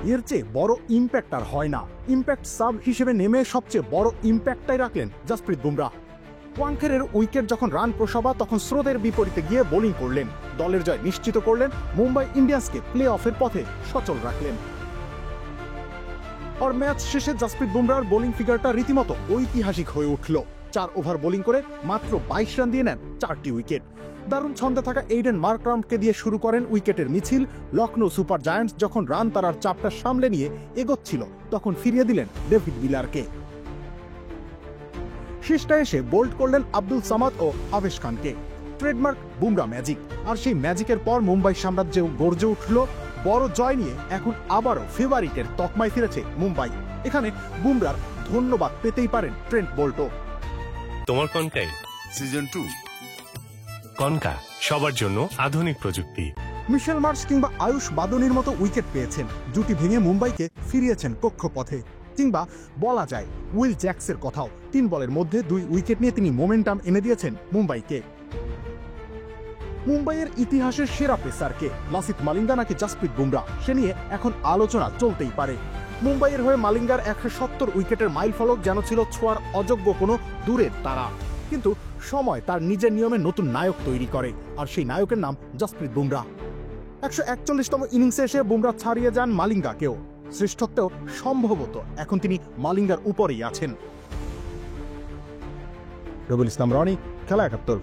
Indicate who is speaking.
Speaker 1: এর চেয়ে বড় ইম্প্যাক্ট আর হয় না। ইম্প্যাক্ট সাব হিসেবে নেমে সবচেয়ে বড় ইম্প্যাক্টটাই রাখলেন জাসপ্রীত বুমরাহ। ওয়াংখেড়ের উইকেট যখন রান প্রসবা তখন স্রোতের বিপরীতে গিয়ে বোলিং করলেন, দলের জয় নিশ্চিত করলেন, মুম্বাই ইন্ডিয়ান্সকে প্লে অফের পথে সচল রাখলেন। আর ম্যাচ শেষে জাসপ্রীত বুমরাহর বোলিং ফিগারটা রীতিমতো ঐতিহাসিক হয়ে উঠল। 4 ওভার বোলিং করে মাত্র 22 রান দিয়ে নেন 4টি উইকেট। দারুণ ছন্দে থাকা এইডেন মার্করামকে দিয়ে শুরু করেন উইকেটের মিছিল। লখনৌ সুপার জায়ান্টস যখন রান তারার চাপটা সামলে নিয়ে এগোচ্ছিল তখন ফিরিয়ে দিলেন ডেভিড মিলারকে। শেষটা এসে বোল্ড করলেন আব্দুল সামাদ ও আবেশ খানকে। Trademark Bumrah magic. আর সেই ম্যাজিকের পর মুম্বাই সাম্রাজ্য গর্জে উঠল। বড় জয় নিয়ে এখন আবারও ফেভারিটের তকমায় ফিরেছে মুম্বাই। এখানে বুমরাহর ধন্যবাদ পেতেই পারেন ট্রেন্ট বোল্টও।
Speaker 2: তোমার কনকাই
Speaker 3: সিজন 2
Speaker 2: কনকা সবার জন্য আধুনিক প্রযুক্তি।
Speaker 1: মিশেল মার্শ কিংবা আয়ুষ বাদনির মতো উইকেট পেয়েছেন, জুটি ভেঙে মুম্বাইকে ফিরিয়েছেন কক্ষপথে। কিংবা বলা যায় উইল জ্যাক্সের কথাও, 3 বলের মধ্যে 2 উইকেট নিয়ে তিনি মোমেন্টাম এনে দিয়েছেন মুম্বাইকে। মুম্বাইয়ের ইতিহাসের সেরা পেসারকে, লাসিথ মালিঙ্গা নাকি জাসপ্রীত বুমরাহ, সে নিয়ে এখন আলোচনা চলতেই পারে। মুম্বাইয়ের হয়ে মালিঙ্গার 170 উইকেটের মাইলফলক যেন ছিল ছোঁয়ার অযোগ্য কোনো দূরের তারা। কিন্তু সময় তার নিজের নিয়মে নতুন নায়ক তৈরি করে, আর সেই নায়কের নাম জাসপ্রীত বুমরাহ। 141তম ইনিংসে এসে বুমরাহ ছাড়িয়ে যান মালিঙ্গাকেও। শ্রেষ্ঠত্বেও সম্ভবত এখন তিনি মালিঙ্গার উপরেই আছেন। রবিউল ইসলাম রনি, খেলা 71।